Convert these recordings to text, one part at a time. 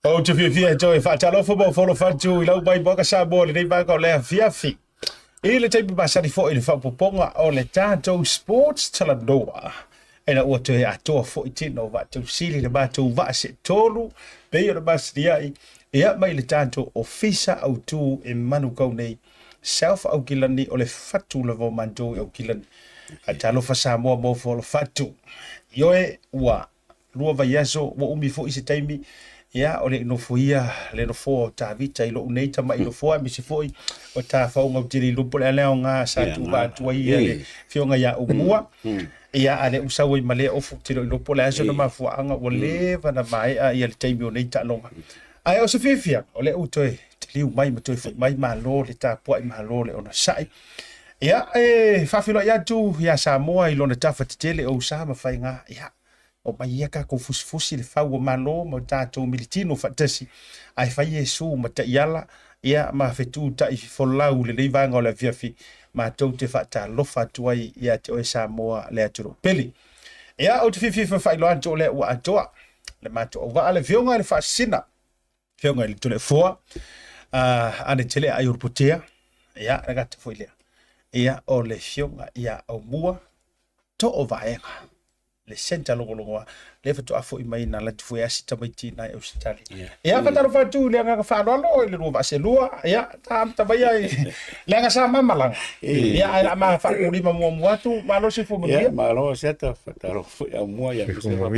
O te fia joy fa talo fo bo fo fa ju ila bai bo ka sa bo le ba ko le fia fi. Ile te ba sa di fo ile fa poponga o le tato sports tala doa. Ena o te ato fo itino va tu sili le ba tu va se tolu pe yo ba sia ia mai le tato ofisa au tu e manu kau nei self au kilani o le fatu le vo manjo au kilani. A talo fa sa mo fo fatu. Yo e wa lua va yaso wo umi fo isi taimi. Ya o le no fuia le no fo ta vita ilo nei ta mai no fo mi se foi o ta fa un tiri lu po le nga sa tu ba tu ia le fionga ya umua ia ale usawi male o fu tiro lo po le so no ma fu anga o le va na mai a ia le taimi o nei ta longa ai o se fifia o le utoi te liu mai ma toi mai ma lo le ta po ma lo le ona sai ia fa filo ya tu ya sa mo i lo na ta fa tele o sa ma fa nga ia o mai ia ka ko fusi le fau malo mo tatou militino fatasi ai fai Yesu ma ta iala ia ma fetu ta I folau le leivanga o le fiafi ma tau te fata lofa tuai ia te o Samoa le aturo peli ia o te fifi fai lo anto le wa atoa le mato o va le fionga le fasina fionga le tole foa ane tele ai urputea ia ragata foilea ia o le fionga ia o mua to o vaenga le senta longo le fatu afo I mai na la tu ya sita mai tina e usitali ya fata fatu le nga fa lo le ro se lua ya tam tabaya le nga sa mamalang ya ala ma fa uri ma mo watu malo se fu mo ya malo se ta fata ro ya mo ya se fa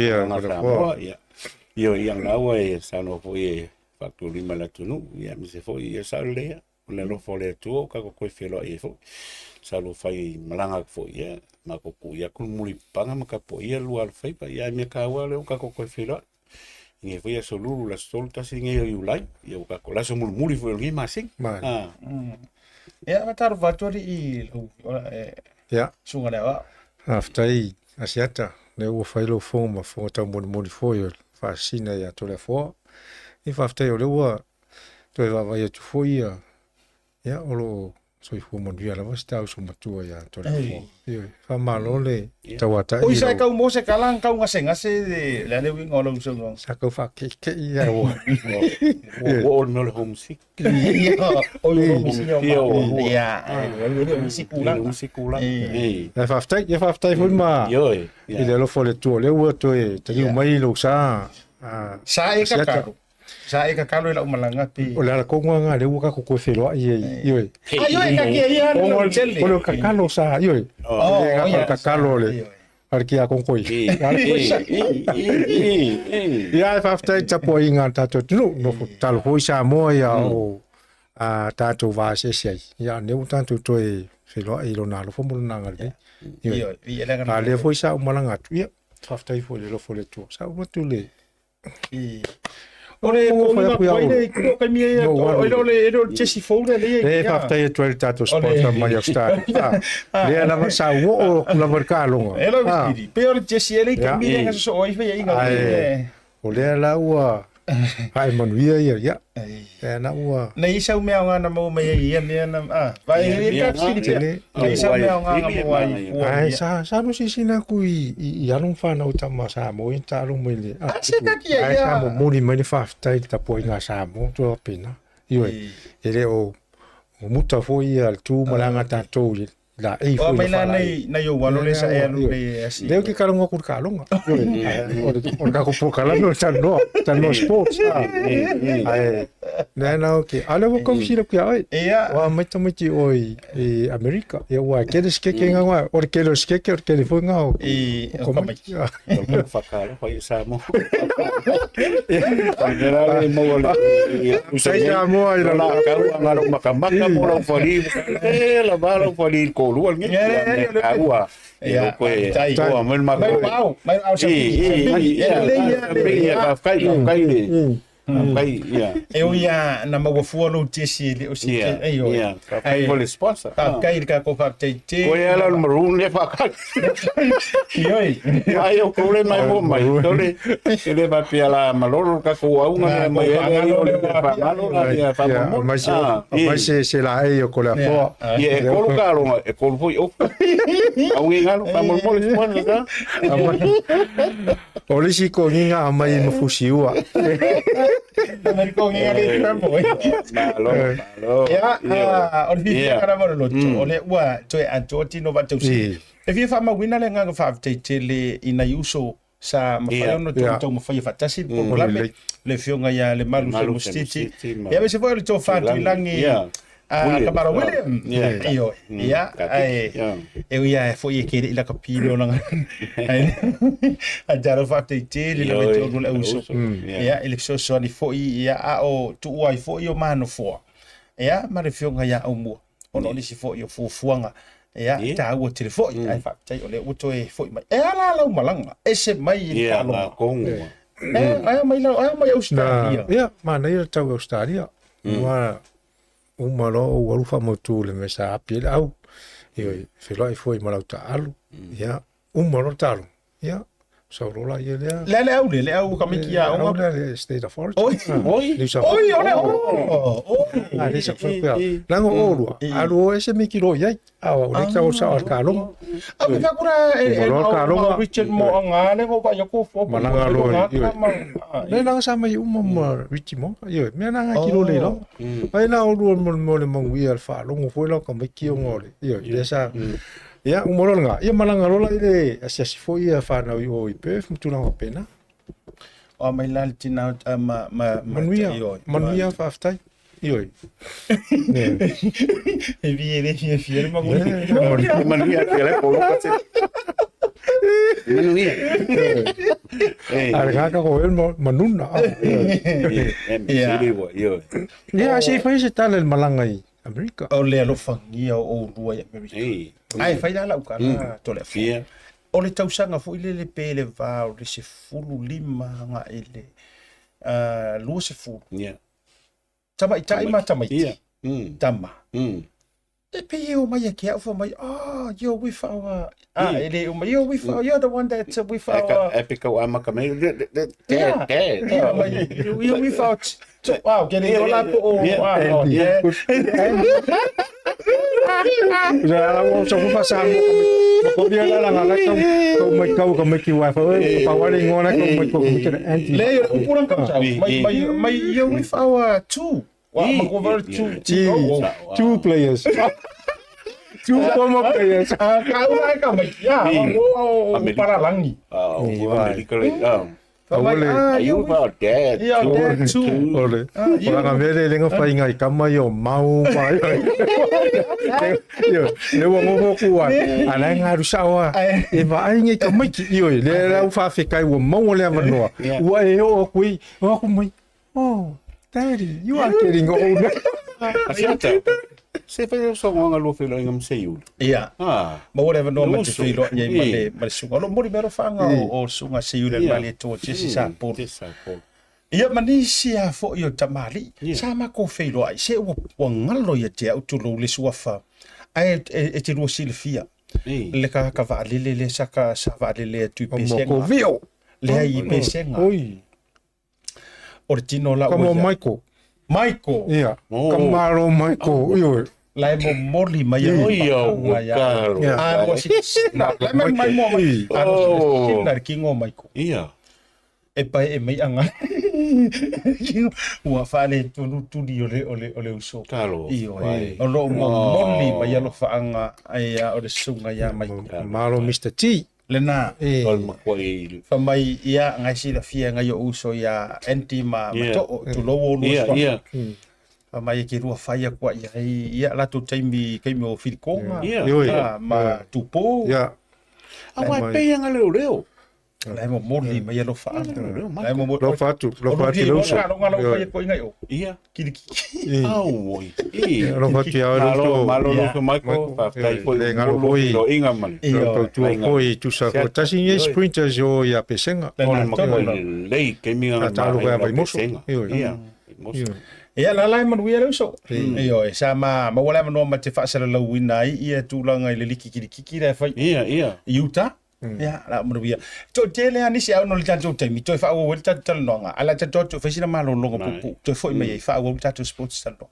ya yo yang lawa e sa no fo e fatu ri mala tunu ya mi se fo ya sa le lo fo le tu ka ko felo e fo sa lo fai malanga fo ya ma ko ya kun muli panga ma ka po ia luar fai pa ya me ka wa le ka ko filo nge foi so lulu la solta sin nge yu lai ya ka ko la so muli fo ngi ma sing ya matar vatori I ya sunga le wa aftai asiata le o fai lo fo ma fo ta muli fo yo fa sina ya to le fo I fa aftai o le wa to va ya tu fo ya o lo so I fu mon via la vasta o so matua ya to le fo yo fa malo le tawata o sai ka mo se kalang ka ngase le le wing olo so ngong sa ko fa ke ya o o no le homesick o ya musikula ya fa aftai fu ma yo ile lo fo le tu le o to e te mai lo sa e ka ka sa e ka kalo la umalanga pi o la ko nga le ka ko felo yo ai ka ki ia no chelle o ka kalo sa yo ka kalo le arkia con koi ya fa after tapo inga tato no tal ho sa mo ya o tato va se ya ne un tanto to e felo e lo na lo fo mo na ngal yo le fo sa umalanga ya fa after fo le lo fo le tu sa mo tu le Ore ko ko ka mi ero chesi fouda le fa after to tato sponsor mai sta le la sa wo la mercalo elo vidi pero chesi ele ka mi nga so oi fa inga o le la wa ai mon via ya na wa na isa me nga na mo mai ia me na vai ka sini isa me nga mo ai sa no si na ku I alung fa na utama sa mo inta alung mo le ai sa mo muni mai fa tai ta po nga sa mo to pena io ele o muta foi al tu malanga ta to la e foi mai na yo walo le sa e le asi deu ki kalonga ku kalonga o ka ko po kalano ta no sports ai na okay ale wo kom sira ku ai wa mai tamiti oi America ya wa ke des ke nga wa o ke los ke fo nga o ko mai fa kala foi sa mo generale mo sai ya mo ai la ka ngaro makamaka mo lo foli la balo foli ko lu ngi agua ya ko ko men ma ko mai au sa Vai, eu ia na magofua no tesi le o si ai o ai vole sponsor kai ka ko fa te ko ela no maroon le fa ka ai o problema mo mai tole ele va pia la maloro ka ko una mai le fa malo la fa mo mas se la ai o ko la fo e ko ka lo e ko foi o au ngalo fa mo le sponsor o le si ko ninga mai mo fusiua También con el campo. Malo. Ya, o fi kana mo lo to ole wa to anjoti no ba to si. E fi fa ma wina le nga fa te tele ina yuso sa ma fa no to mo fa fa tasi po la le fionga ya le malu se mustiti. Ya be se foi le to fa tu langi. Kamara William. Iyo. Ya. Ya foi ke ila kapilo lang. Ajaro fa te tele le to no le uso. Ya ele so ni foi ya o tu ai foi o mano fo. Ya ma le fionga ya o mo ono ni si foi o fuanga ya ta o telefone ai fa tai o le o to e foi mai e ala la malanga ese mai ka lo kong ai mai la ai mai Australia ya ma nei tau Australia wa uma lo o fa mo tu le mesa apil au e foi foi ma la ta alu ya uma lo talo ya Saurola ia lea. Le au kamikia o le state of origin. Oi. Ole. Ni sa foi pea. Lango olua. Alu ese mikiro ia. Au le tau sa al kalong. Au ka kura Richard mo anga le ko pa yoko fo. Malanga lo. Le lang sa mai umma Richard mo. Ia me nanga kilo le lo. Ai na olua mo le mangi al fa longo foi lo kamikio ngole. Ia le sa ya umoranga ia malanga rola ile asiasi foi ia fa na o IPF mutuna o pena o mai la tina manuia fa aftai ioi e viene fier ma manuia tele polo pase manuia arga ka ko el manuna ya si foi se tal el malanga i America o le lo fangia o rua i America ai fai la ukana to le fia o le tausanga fo ile le pele va o le se fulu lima nga ile lu se fu tama tama e pe o mai ke o mai yo we fa ele o mai yo we fa you're the one that we fa epic o ama kamei yo we fa wow getting all up ya mo so fa sa ko dia la la ko mai ki wa fa pa wa le ngona ko mai ko anti le yo puran ka mai yo we fa two two players. Two former players. Ka mai ya para langi. Ayu about that. Yeah, two. Ole. Ora vele lengo fa inga kama yo mau pa. Yo, le wo mo ku wa. Ana nga rusawa. E va ai nge kama ki yo le la fa fe kai wo mo le avano. Wa e o ku mai. Oh, Daddy, you are getting old. Asiata. Se fai so nga lo filo ngam seiul. Ia. Ma whatever no ma te filo ye ma sunga lo mori mero fanga o sunga seiul le mali to tisi sa por. Ia manisi a fo yo tamali. Sa ma ko filo ai se o ngalo ye te au tu lo le suafa. Ai e te ro silfia. Le ka va le saka sa va le tu pese. Mo ko vio. Le ai pese nga. Oi. Ortino la como Michael. Yeah. Kamaro Michael. Yo. Lai mo moli mai yo. Mai mo. Na kingo Michael. Ia. E pai e mai anga. Ua fale tu di ole uso. Kalo. Iyo. O lo moli mai lo fa anga ai o de sunga ya mai. Malo Mr. T. Lena tol makwai fa mai ia ngai si la fia ngai o uso ya enti ma to tu lo wo lo fa mai ki rua faia kwa ia la tu taimi kai mo filikonga ma tu po awa pe nga leo lai mo moli mai lo fa lai mo lo fa tu lo sa lo ngalo fa ko ngai o ia kili au lo fa tu ya lo malo lo Michael fa kai ko lo inga man tu foi tu sa ko tasi sprinters yo ya pesenga lei ke mi nga ta lo va vai moso ia la man wi lo so io e sa ma wala no ma te fa sa lo winai ia tu la ngai le liki ra fa ia Utah ya la mo via to tele ani se au no ta to te mi to fa o ta tal no nga ala ta to fa sina malo longo pu to foi me fa o ta to sports tal no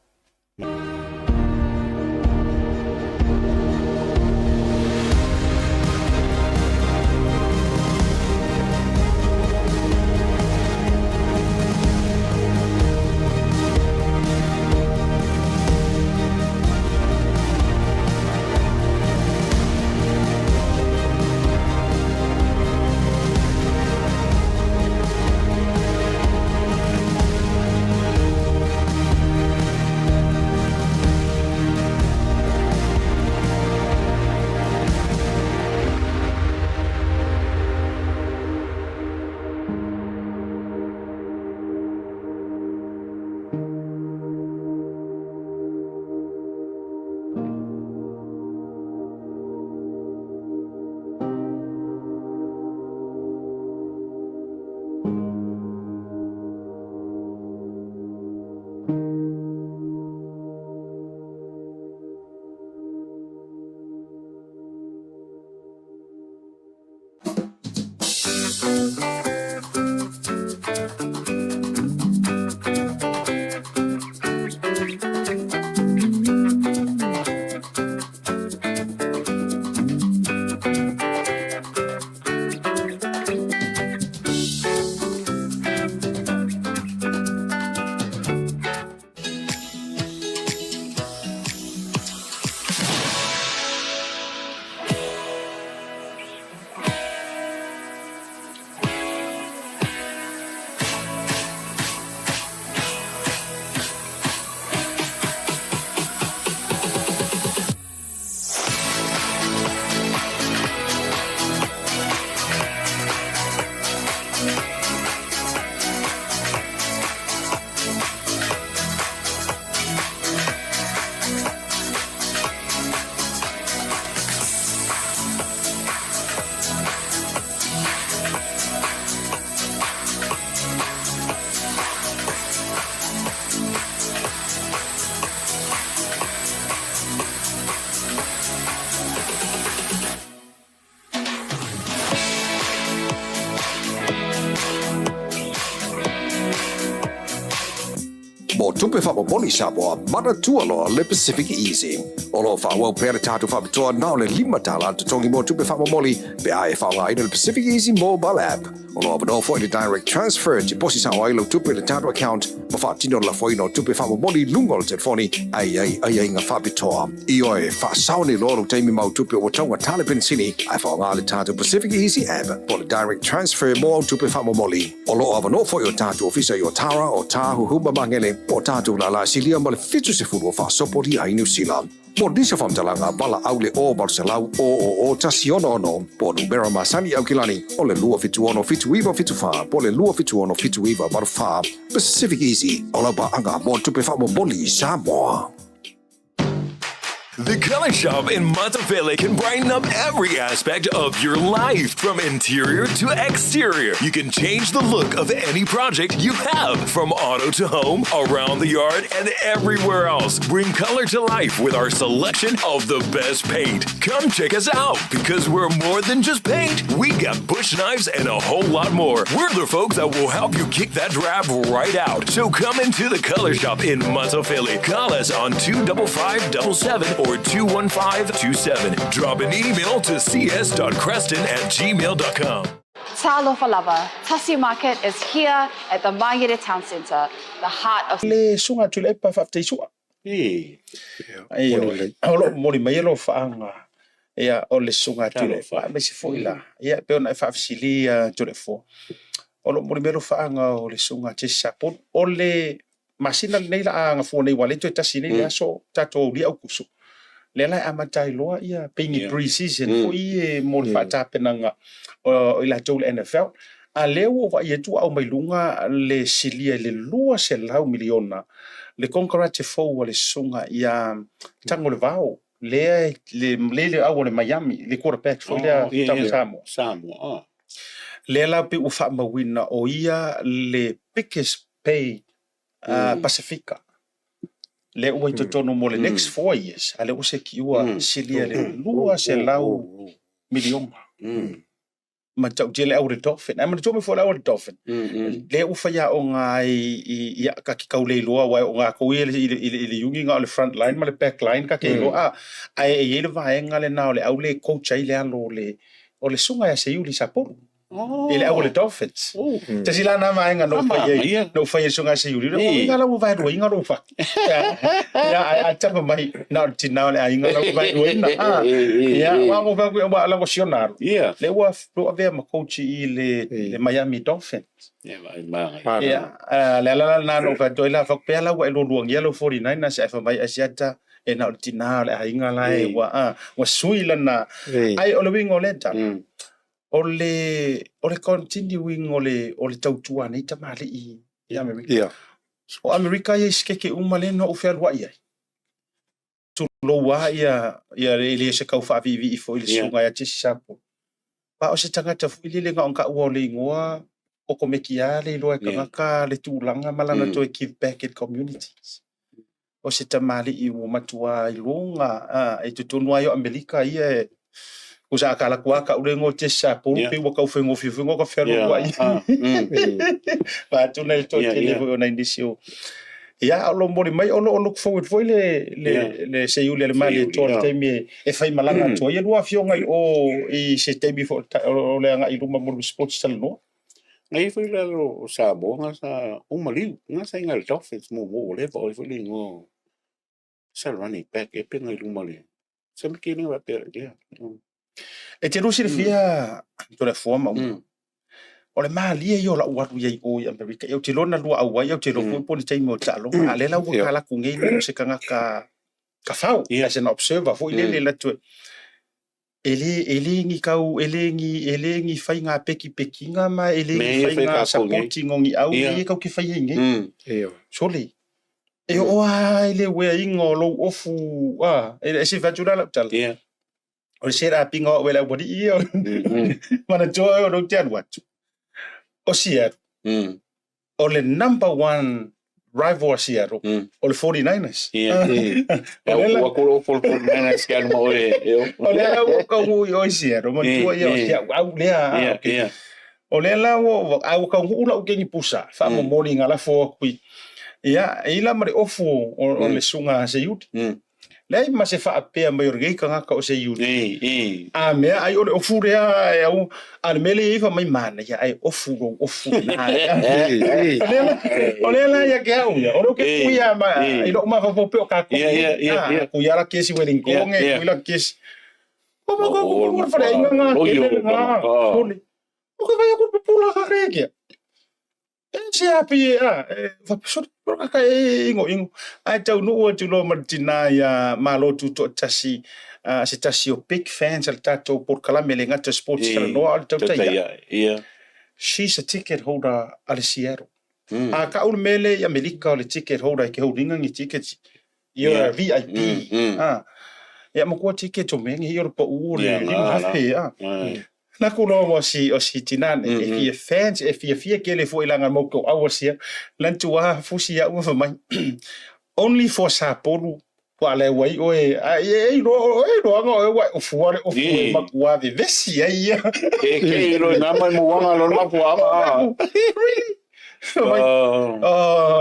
tupe fa boli Samoa mana tualo le Pacific Easy. Olo fa wa pere tatu fa toa na le lima tala to tongi mo tupe fa moli be ai fa nga le Pacific Easy mobile app. Olo ba no for the direct transfer to posi sa wa lo tupe le tatu account ma fa tino la foi no tupe fa moli lungol telefoni ai nga fa bitoa. Io e fa sauni lo te mi mau tupe o tonga tale pensini ai fa nga le tatu Pacific Easy app for the direct transfer mo tupe fa moli. Olo ba no for your tatu ofisa your tara o tahu huba mangele o tatu la silia ma le fitu se furu fa sopori ai New Zealand. Mo disa fam talanga bala aule o Barcelau o tasiono no po numero masani au kilani o le lua fitu ono fitu iwa fitu fa po le lua fitu ono fitu iwa bar fa Pacific Easy ola ba anga mo tupe fa mo boli Samoa. The Color Shop in Matavele can brighten up every aspect of your life, from interior to exterior. You can change the look of any project you have, from auto to home, around the yard, and everywhere else. Bring color to life with our selection of the best paint. Come check us out, because we're more than just paint. We got bush knives and a whole lot more. We're the folks that will help you kick that drab right out. So come into the Color Shop in Matavele. Call us on 25577 or 21527. Drop an email to cs.creston@gmail.com. Talofa Lava, Tassie Market is here at the Maire Town Centre, the heart of... Le sunga tule pa fa sua. Ai o mori mai lo faanga. Ia o le sunga tule fa me se foila. Ia pe ona fa fsilia tule fo. O lo mori mai lo faanga o le sunga te sapon. O le masina nei la anga fo nei wale to tasini le aso tato li au kusu. Le la amatai loa ia pingi pre-season fo i mo le fa tapenanga o ila tole NFL. A leo wa ia tu au mai lunga le silia le lua se lau miliona. Le konkarate fo le sunga ia tango le vao. Le au le Miami, le quarterback fo le tango Samoa. Le la pe ufa mawina o ia le biggest pay Pacifica. Le ua to tono mo le next 4 years. Ale use ki ua silia le lua se lau miliona. Ma tau jele au le Dolphin. Ai ma tau me fo au le Dolphin. Le ufa ia o ngā i ka ki kau le loa wai o ngā koe i yungi ngā o le front line ma le back line ka ke loa. Ai e le vaenga le nao le au le coach ai le alo o le sunga ya se iu li saporu. Ele au le Dolphins. Te sila na vaenga no fai sunga se iu li. O inga lau vai rua inga lau fa. Ya a tapa mai na tina le a inga lau vai rua ina. Ya wango vai ua lango sionaru. Le ua vea ma coach i le Miami Dolphins. Ya le ala na no vai doila fa pe ala ua luang yellow 49 na se fa mai asiata e na tina le a inga lai ua suila na ai o le wingo le ta. O le continuing o le tautua nei tamale i Amerika. O Amerika ia skeke umale no o fel wai ai. Tu lo wa ia le se kau fa vivi i fo le sunga ia tisi sapo. Pa o se tangata fu le nga onka o le ngoa o ko mekia le lo ka ngaka le tulanga malana to give back in communities. O se tamale i mo matua i longa e tu tonu ai o Amerika ia usa akala kuaka ulengo te sapo pe waka ufengo fifingo ka fero wai pa tu nei to te levo na indisio ya lo mori mai ono look forward foi le se yule le mali to te me e fai malanga to ye lua fionga o i se te bi fo o le nga i luma mo sports tal no ngai foi le o sabo nga sa o mali nga sa ngal Dolphins mo le foi le ngo sa running back e pe ngai luma le se me kini va per dia. E te rusi fia to le forma o le mali e ola watu ye o Amerika e te lona lua au ai te lo po le time o talo a le la o kala ku ngai no se kanga ka fau as an observer fo ile la tu ele ngi kau ele ngi fai nga peki nga ma ele ngi fai nga supporting ngi au e kau ki fai ngi sole e o ai le we ingo lo ofu e se fatura la tal o se ra pingo wela body io mana joy o no tian watu o Seattle o le number 1 rival Seattle o le 49ers o ko 49ers ka mo o le o ko o Seattle mo tu ia au le o le la o au ka ula o ke ni pusa fa mo morning ala fo kui Ia, ila ma le ofu o le sunga se iuti. Lei ma se whaapea mai o rei ka ngaka o se iuti. A mea ai o le ofu rea e au, a le mele iwa mai mana, ia ai ofu ro ofu na. O le la ia ke au ia, o lo ke kuia ma, i lo ma fapope o kako. Kuia la kesi wedding konge, kuia la kesi. O ma ko fa le nga ke nga. O ka vai ko pula ka regia. Se api fa pesot ka ingo ai tau no o tu lo martina ya malo tu to tasi se tasi o big fans al tato por kala melenga to sports tra no al tau tai she's a ticket holder al Seattle a ka ul mele ya America le ticket holder ke holdinga ni tickets you're a VIP ya mo ko ticket to mengi you're po u le happy na kuno mo si tinan if you fans if you fear kele fo ilanga mo ko awasia lan tua fusi ya u mai only for Sapporo wale wai oe ai no ngo wa fuare o fu makua de vesi ai ke lo na mai mo wanga lo makua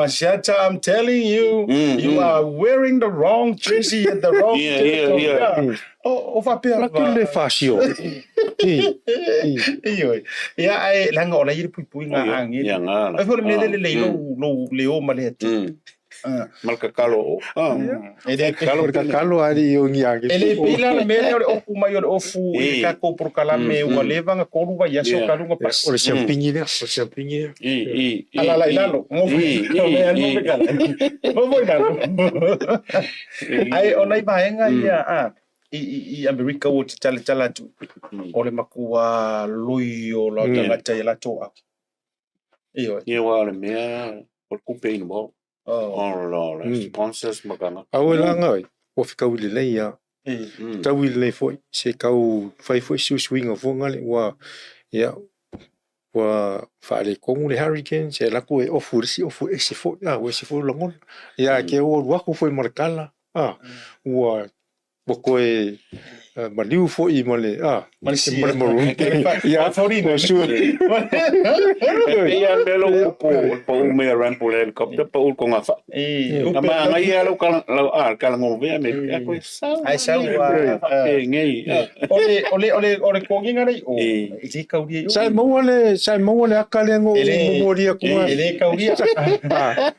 Shata, I'm telling you, you are wearing the wrong jersey at the wrong time. Oh, va per. La que le fascio. Ia ai langa ola ir pui nga angi. Ai fo me le lo male tu. Malka kalo. Kalo ari o ngiangi. Ele pila le mele o fu mai o fu ka ko por kala me o leva nga ko ruwa ya so ka runga pas. O champigny. Ala la ilalo. Mo me kala. Mo voi na. Ai onai ba nga ia i America o te tala tu. O le makua loio la tangata ia la toa. Ia wa le mea o kupe ino mo. Oh, sponsors magana. Awela ngai, o fika wile le ia. Ta wile le foi, se kau fai foi su swing of ngale wa ia wa fale kongu le hurricane se la ko ofu ese foi, o ese foi longon. Ia ke o wa ko foi markala. Wa boko e maliu foi male male moru. Ia fori no su. Ia melo po me rampo le helicopter po ko ngafa. Ama ngai alo kala mo ve me ko sa. Ai sa wa ngei. Ole ko nginga nei o ti kauri. Sai mo le akale ngo mo ria ko. Ele kauri.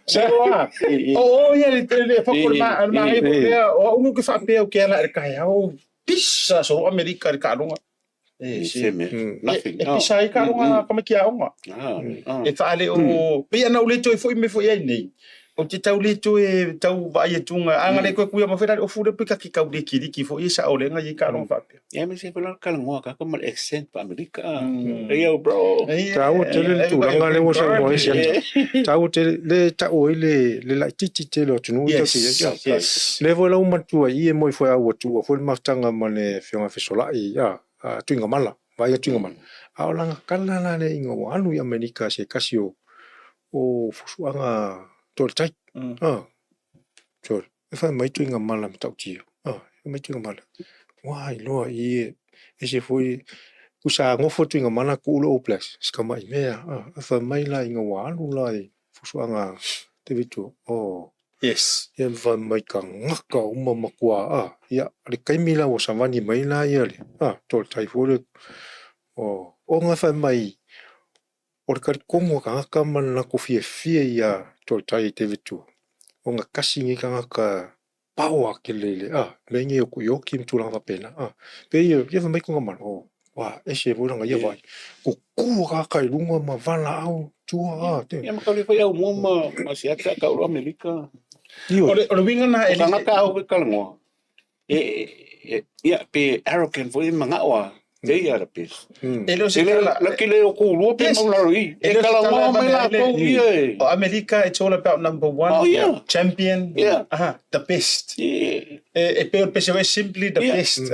Sa wa. O ia le fakor ma o ngu ke fa pe o ke la ka ya o pisa so America ka longa. Nothing. E pisa i ka longa kama ki aonga. E fa ale o pe na ule to foi me foi ai nei. O te tau le to e tau vai e tunga anga le ko kuia mo fera o fu de pe ka ki ka de ki fo isa o le nga i ka longa fa pe. Ya me se pela ka longa ka como accent pa America. Yo bro. Tau te le tu langa le mo sa mo ese. Tau te le tau le la titi te lo tunu to te. Le vola uma tu ai e mo foi a o tu foi matanga mane fiona fesola i ya tuinga mala. Vai tuinga mala. A langa kala na le ingo anu i America se kasio o fusuanga toltai. Tol. E fa mai tuinga mala tau tio. Mai tuinga mala. Wai loa i e se foi usa ngofo tuinga mana ku ulo oplas. Ska mai mea. Fa mai la inga walu la i fusuanga te vitu. Yes. Ia fa mai ka ngaka uma makua. Ia le kaimila o savani mai la ia le. Toltai fore. O nga fa mai o le kari kongo ka ngaka mana ko fie ia toltai te vitu. O nga kasi ngi ka ngaka paua ke lele. Lengi o ku yoki mtulanga fa pena. Pe ia fa mai konga mana. Wa ese volanga ia vai. Ko ku ka kai lunga ma vala au tua. Ia ma ka le fa ia mo ma se ata ka o America. O winga na ele ka o ka ngo. Ia pe arrogant foi mangawa. They are a piece. Lucky little cool. What people are we? America, it's all about number one. Champion. The best. Simply the best.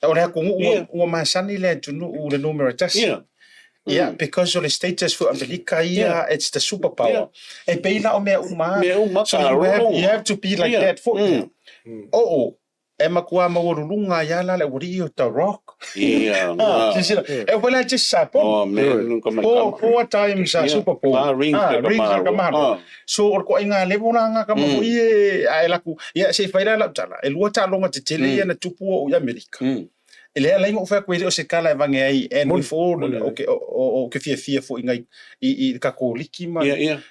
Ora kung o masani le tunu o le numero tas. Yeah, because of the status for America, it's the superpower. So you have to be like that for e makua maurulunga ia la le wari o ta rock. Ia. E wala just sapo. Oh, man, Four times Super Bowl. Rings ka mahalo. So or ko inga le bona nga ka mo ie ai laku ia se faira la tala. E lua ta longa te tele ia na tupu o Amerika. Ele ala ingo fa kwezi o se kala e vange ai and we for o ke fia fo inga I ka ko liki ma.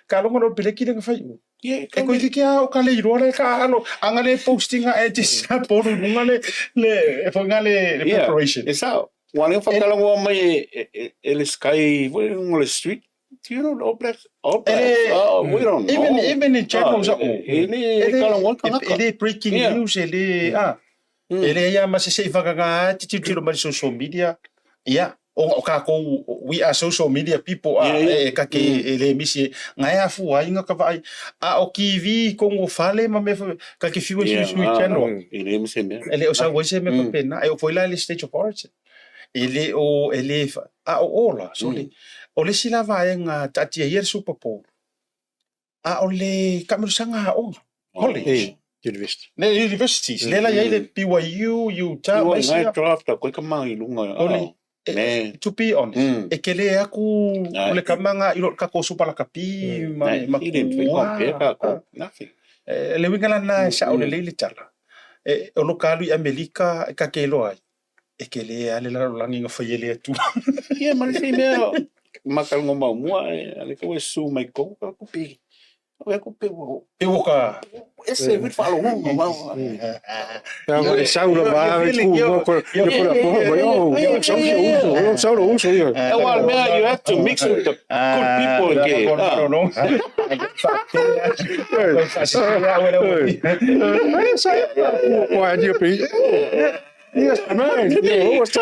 Ka longa no peleki nga fai. E ko kia o ka le iroa ka alo anga le posting e te sapo runga le fo inga le preparation. Esa wana fa kala ngo mai ele sky on the street. Do you know All Blacks? We don't know. Even in general so. Ele breaking news ele ia ma se whakanga titiro ma social media. Ia o ka ko we are social media people ka ke ele misi ngai afu ai nga ka vai o ki vi ko ngo fale ma me ka ke fiwa channel. Ele misi me. Ele o sa wo se me pa pena e o foi lá le stage of origin. Ele o ola so le o le sila vai nga tatia hier Super Bowl. O le kamerusanga o college. University. Ne universities. Lela ia le BYU, Utah, mai sia. Draft ko ka mai lunga. To be honest. E kele aku le kamanga ilo ka ko super la kapi ma nothing. Le wingala na sa o le le tala. O lokalu I Amerika ka kelo ai. E kele ale la langi nga fayele tu. Ia man se me makal ngoma mua ale ko su mai ko ko pi. O ko pe wo. E wo ka ese vit falo ngoma. Ja, sauna maar ik voel ook je Well, man, you have to mix with the good people again. Yes, man. Yeah, what's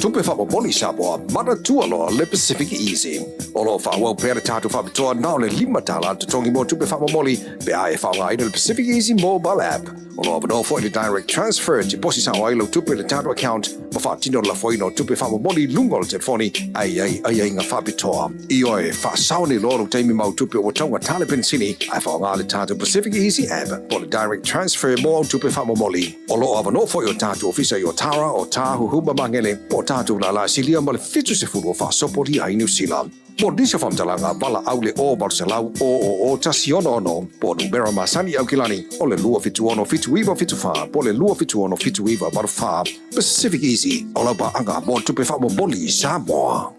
tupe wha moli Samoa, mana tualoa le Pacific Easy. Olo wha wau pere tātou wha pitoa nao le limatala te tongi mo tupe wha moli pe ai wha le Pacific Easy mobile app. Olo abano fo le direct transfer te posi sa wailo tupe le tātou account ma wha tino la foino tupe wha moli lungo le telefoni ai ngā wha pitoa. I oe wha saone loro teimi mau tupe o tonga tale pensini ai wha le tātou Pacific Easy app po le direct transfer mo tupe wha moli. Olo abano fo yo tātou ofisa yo Tara o Tahu Humba Mangele po tātou la silia ma le fitu se furu o wha sopori ai New Zealand. Mo disa whamtalanga wala aule o Barcelau o tasiono ono po numera masani au kilani o le lua fitu ono fitu iwa fitu wha po le lua fitu ono fitu iwa maru wha Pacific Easy o la ba anga mo tupe wha mo boli Samoa.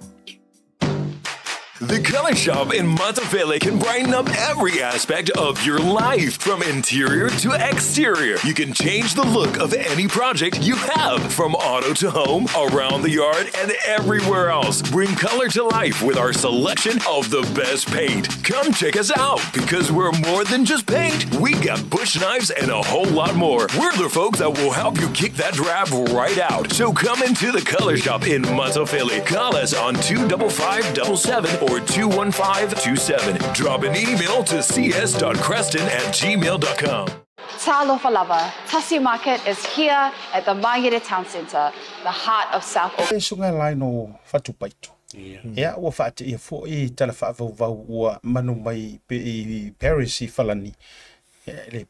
The Color Shop in Matavele can brighten up every aspect of your life, from interior to exterior. You can change the look of any project you have, from auto to home, around the yard, and everywhere else. Bring color to life with our selection of the best paint. Come check us out, because we're more than just paint. We got bush knives and a whole lot more. We're the folks that will help you kick that drab right out. So come into the Color Shop in Matavele. Call us on 25577 or 21527. Drop an email to cs.creston@gmail.com. Talofa lava. Tasi Market is here at the Mangere Town Centre, the heart of South Auckland. E sunga lai no whatupaito. Ia ua whaate ia fo i tala whaavau ua manu mai pe i Paris I whalani. Le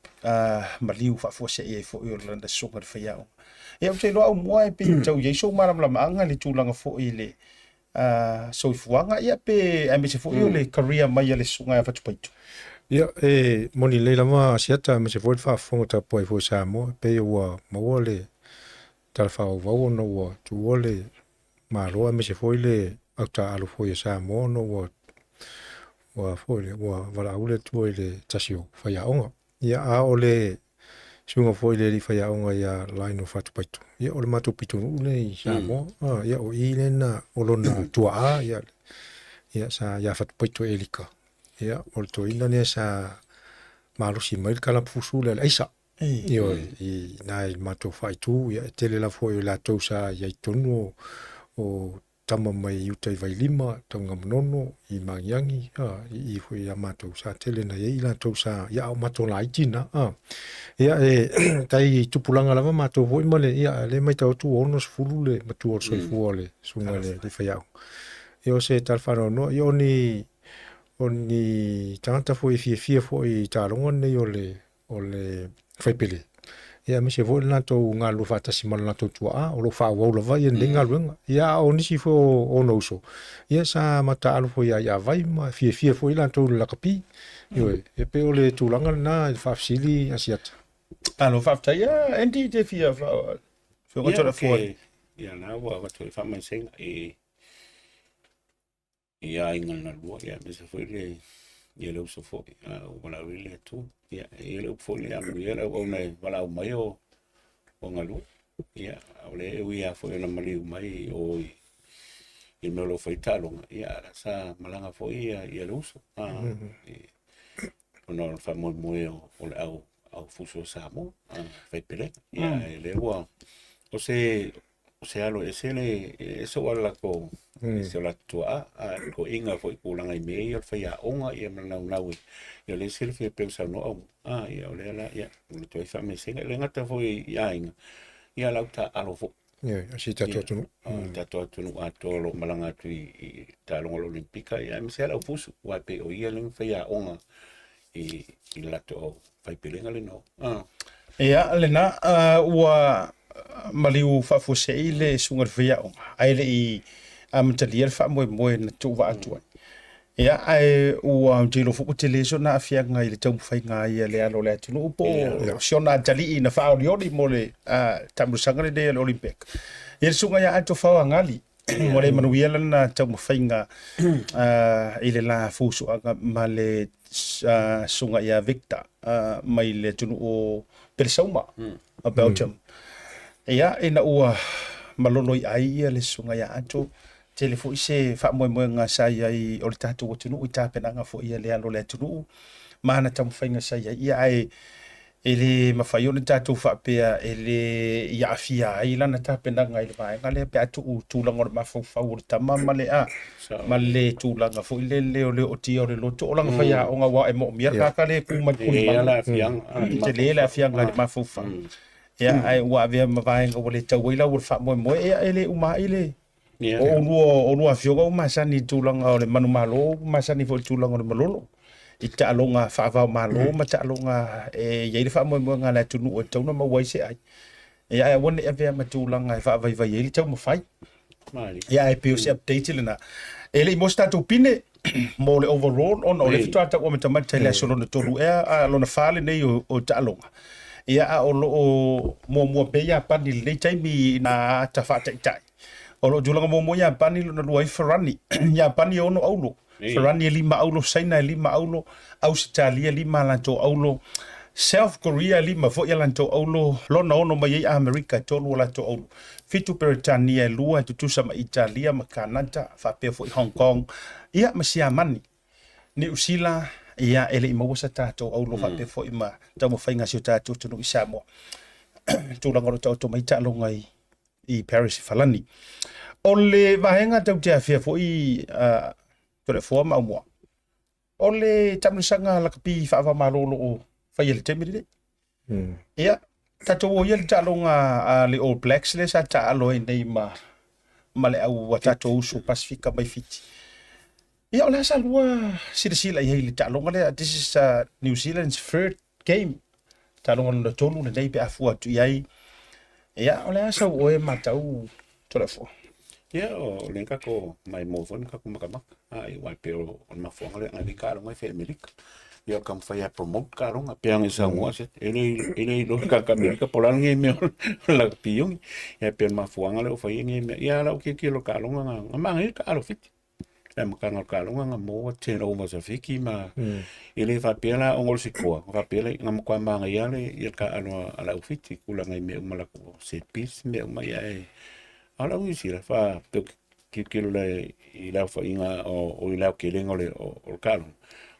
maliu whaafose ia fo I Orlando sunga whaiao. Ia usai loa au mua e pe tau Yesu maramlama anga le tūlanga fo I le so fuanga ia pe ai me se fo le career mai le sunga ia whatupaito. Ia moni le lama siata me se foi fa fonga ta poi fo Samoa pe ua maua le tala fa vau no ua tu ole maroa me se foi le auta alu foi Samoa no ua foi le ua vala ule tu le tasio fa ia onga ia a ole sunga foi le fa ia onga ia line of whatupaito ia ole matu pitu le Samoa ia o ile na olona tua ia sa ia whatupaito elika. Ia, o le toina ne sa malusi mai le kala pusu le aisa. Ia, I nai matou whaitu, ia tele la foi la tau sa ia tonu o tama mai utai vai lima, taunga manono, I mangiangi, I foi ia matou sa tele na ia la tau sa ia au matou la itina. Ia, tai tupulanga lava matou foi male, ia le mai tau tu ono sfulu le matu o soifua le sunga le whaiau. Ia o se talwhano no, ia oni tangata foi fia foi taronga nei o le whaipele. Ia me se foi lantou ngā lo whatasi mana lantou tua o lo whawau la vai nei ngā luenga. Ia o nisi fo o nouso. Ia sa mata alo foi ia vai ma fia foi lantou lakapi. Ia e pe o le tūlanga na whafsili asiata. Alo whafta ia endi te fia wha tōra fuari. Ia nā ua watu whamaisenga ia inga na lua ia me se foi le ia le uso foi wala wile tu ia le foi le amu ia le ona wala mai o ngalu ia ole ia foi na mali mai o I me lo foi talonga ia sa malanga foi ia le uso ona fa mo o le au fuso samo fai pele ia le ua o se alo eso wala ko se la tua ko inga foi kulanga I me ia fai a onga ia manau nau ia le se fe pensa no ia ole la ia le toi fa me singa le ngata foi ia inga ia lauta alo fo Ia si tatua tunu tatua tunu ato lo malanga tu I talonga olimpika ia me se la fusu wa pe o ia le fai a onga I lato fai pelenga le no Ia lena ua maliu whafosei le sunga rwhiao. Ai le I amatalia le whamoe na tuwa atua. Ia ai ua jilo fuku te leso na afianga I le tau mwhai ngā ia le alo le atunu upo. Siona jali I na whaoriori mo le tamusanga le le Olympic. Ia le sunga ia ato whaua ngali. Mo le manuia lana tau mwhai ngā I le la fusu anga ma le sunga ia Victor mai le tunu o Pelesauma a Belgium. Ia ina ua malolo I ai ia le sunga ia ato tele fo se fa mo ngā sai ai o le tatu o tunu I tapenanga fo ia le alo le tunu mana tam fainga sai ia ai ele mafai o le tatou faapea ele ia afia ai lana tapenaga i le vaega lea pe atu tulaga o le mafaufau o le tama ma le ma le tulaga foʻi lele o le otia o le loto o laga faiaʻoga ua e moʻomia kaka le te lē le afiaga i le mafaufau ia ae ua avea ma vaega ua le tau ai lau o le faamoemoe ia e le umai le o lua afioga o masani tulaga o le manu malo masani foʻi tulaga o le malolo i taaloga faavao malo ma taaloga e iai le faamoemoega le atunuu e tauna maua i seʻai ia e ua neʻi avea ma tulaga e faavaivai ai le tau mafai ia e pe o se update lena e leʻi mo se tatou pine mo le overall ona o le fetoatau ua matamata tai le asolona tolu ea a lona fā lenei o taaloga ia a o loo muamua pe ia pani lelei taimi na tafaataʻitaʻi o loo tulaga muamua ia pani lona luai farani ia pani e ono aulo Ferrani e 5 aulo, Saina e 5 aulo, Ausitalia 5 lanto aulo, South Korea 5 fo ia lanto aulo, lona ono mai ai Amerika tolu lanto aulo. Fitu Britania e 2 tutusa ma Italia ma Canada, faapea fo i Hong Kong. Ia ma Siamani. New Zealand ia ele i maua sa tātou aulo faapea fo i ma tau mawhainga si o tātou tunu i Samoa. Tūlanga ro tātou mai tālonga i Paris i Falani. O le vahenga tau te awhia fo i tole fua ma umua. O le tamnisanga lakapi whaawa malolo o whaia le temiri le. Ia, tatou o ia le tālonga le All Blacks le sa tālo e nei ma le au wa tatou usu Pasifika mai fiti. Ia, o le asa lua sila i hei le tālonga le. This is New Zealand's third game. Tālonga luna tolu le nei pe afua tu iai. Ia, o le asa o e matau tole fua. Ia, o le kako mai mōwhon kako makamaka. Ai, wai pero o mafuanga le ngai kāronga i whai Amerika. Ia kam whai a promote kāronga, peangi sa ngua set. Ele lo kaka Amerika polangi e mea la piongi. Ia pero mafuanga le o whai nge mea. Ia lau ke lo kāronga nga mangi kāro fiti. Ia makanga kāronga nga mōa tēna o masa whiki ma. Ele wha pēla o ngol si koa. Wha pēla nga mkwa manga ia le ia ka anu ala u fiti. Kula ngai mea umalako set piece mea umai ai. Ala u isira wha kilo le i lau whainga o i lau kelenga o kāronga.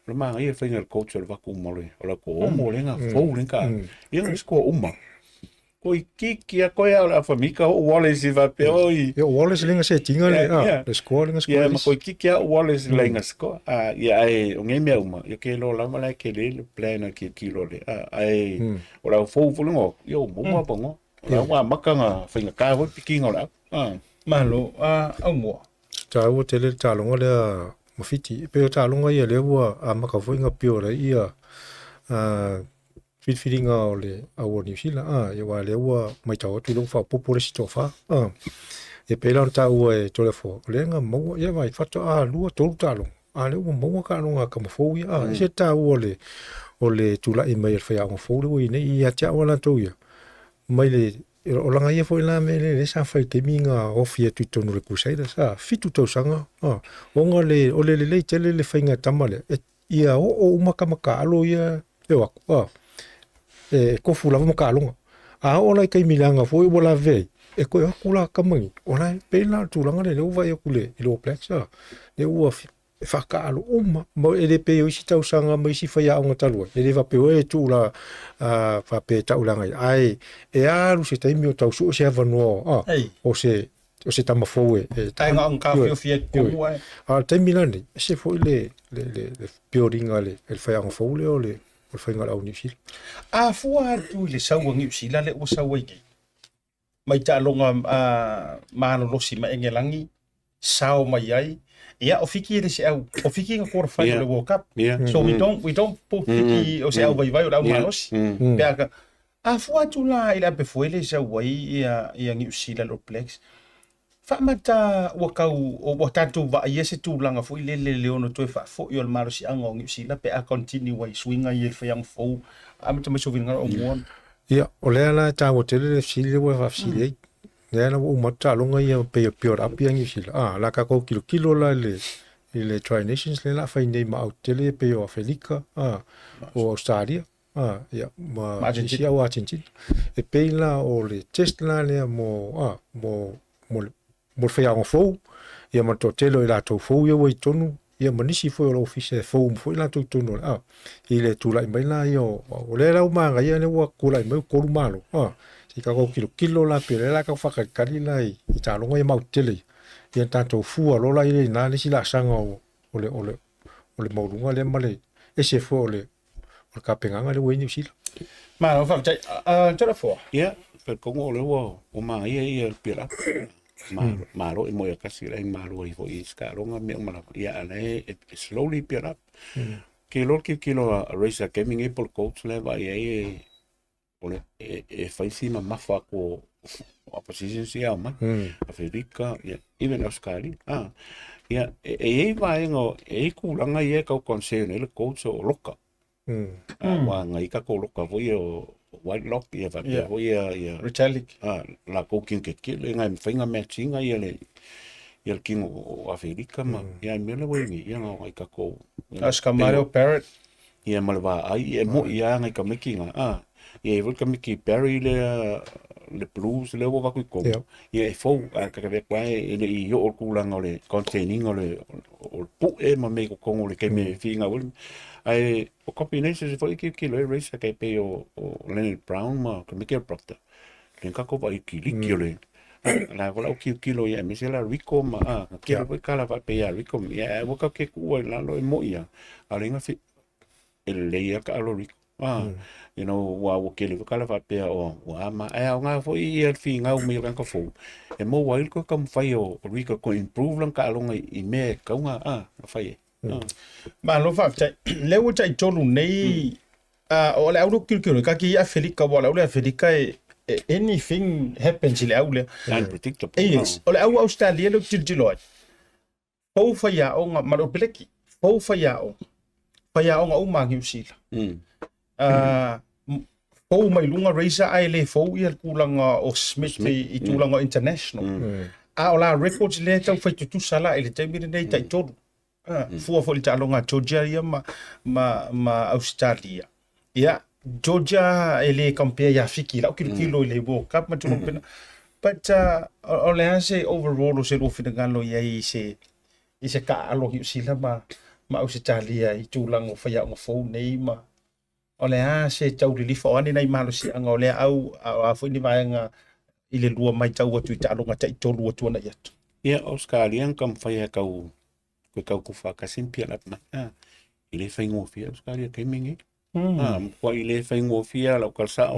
Le manga ia whainga le coach o le waku umole. O la ko omo lenga fau lenga. Ia ngas ko uma. Ko i kiki a koe au la whamika o Wallace i wape oi. Ia Wallace lenga se tinga le. Le skoa lenga skoa. Ia ma ko i kiki a Wallace lenga skoa. Ia ai o ngai mea uma. Ia ke lo lama lai ke le plana ki kilo le. Ai o la fau fulingo. Ia o muma pongo. La wa makanga whainga kāho pikinga o la. Malo, au mua. Tā ua te le tālonga lea mawhiti. Peo tālonga ia lea ua a makawhainga pio rei ia whitwhiringa o le aua New Zealand. Ia wā lea ua mai tau atu lau wha popore si tō wha. E pēlau tā ua e tole fo. Lea ngā maua, ia vai whata lua tolu tālonga. Lea ua maua kālonga ka mawhau ia. Se tā ua o le tula i mai al whai au mawhau leo i nei i atia ua lantou ia. Mai le o langa ia foi la me le sa fai te minga ofia tu tonu le kusaida sa fitu tau sanga onga le o le tele le fainga tamale ia o umaka maka alo ia e wako e kofu lava maka alonga o lai kai milanga foi wala vei e koe akula kamangi o lai pēna tūlanga le uva ia kule i lo pleksa le ua e whakaalo uma mo e le peo isi tau sanga mo isi whai aonga talua e le wapeo e tūla whape taulanga ai e aru se taimi o tau su o se avanua o se tamafou e tainga ang kawhio fia kumu ai taimi lani e se foi le peo ringa le whai aonga fou le o le whai ngara au New Zealand fua atu le saua New Zealand le o saua i mai ta longa maano losi ma engelangi sao mai ai ia o fiki le se au o fiki nga kora fai le World Cup so we don't put fiki o se au vai o la manos pega fua tu la ila pe foi le sa wai ia New Zealand o Plex fa mata o kau o tanto va ia se tu langa foi le leono to fa fo yo le maros anga o New Zealand pe a continue wai swinga ia fa yang fo amata me so vinga o mon ia o le ala ta o tele le sile wa fa sile Nea na o mata longa ia pe pio rapi New Zealand la ka ko kilo la le Tri Nations le la fai nei ma au tele pe o Afrika o Australia ia ma Argentina o Argentina e pe la o le test la le mo fai ang fo ia ma to telo i la to fo ia wai tonu ia manisi foi o office fo foi la tu no i le tu lai mai la io o le la uma ga ia le wa ku lai mai ko malo si ka ko kilo la pe la ka fa ka kali la i ta lo ngai mau tele ia tanto fu lo la i na le si la sanga o le mau lunga le male e se fo le o ka penganga le weni si ma lo fa chai cho la fo ia per como le o ma ia pira malo e moia kasi lai malo i fo i ska longa me mala ia ale slowly pira ke lo race gaming apple coach le vai ole e fai sima mafa ko opposition si ama Afrika ia even Australia ia e vai ngo e kulanga ia ka concern ele coach o loka wa ngai ka ko loka vo o white lock ia va vo ia Retallic la ko kin ke ngai finga matching ia le ia kin o Afrika ma ia me le wi ia ngai ka ko Oscar Mario Barrett ia malva ai e mo ia ngai ka makinga ia vol ka miki Barry le blues le wa ku ko ia fo ka ve kwa ele i yo kulanga le containing le o pu e ma me ko le ke me finga vol ai o combination se foi que le race que pe o Leonard Brown ma que me que proctor len ka ko va ki le la vola o kilo ia me se la rico ma que lo ka la va pe ya rico ia o ka ke ku la lo mo ia alenga fi el le ia ka lo rico you know wa o ke le ka la va pe o wa ma ai nga foi ia fi nga o me kan ko fo e mo wa ko kam fai o rico ko improve lan ka lo i me ka nga fai ma lo fa chai le wo chai tolu nei o le auto kilkilo ka ki Afrika wala o le Afrika anything happens le au le unpredictable yes o le au Australia lo tiltiloi fo fa ya o nga malo peleki fo fa ya o nga o mangi usila fo mai lunga racer ai le fo ia kulanga o Smith i tulanga international o la records le tau fa tu sala ele te mire nei tai tolu fua fo le talonga Georgia ia ma Australia ia Georgia ele compare ya fiki la kilo le bo kap ma tu pena but o le ase overall o se lo fina galo ia i se ka alo hi sila ma Australia i tulango fa ya fo nei ma o le ase tau li fo ani nei malo si anga o le au a fo ni vai nga i le lua mai tau atu i talonga tai tolu atu na ia ia Australian kam fa ya kau ko fa ka simpia la ile fa ngo fia Australia ke mingi ko ile fa ngo fia la ka sa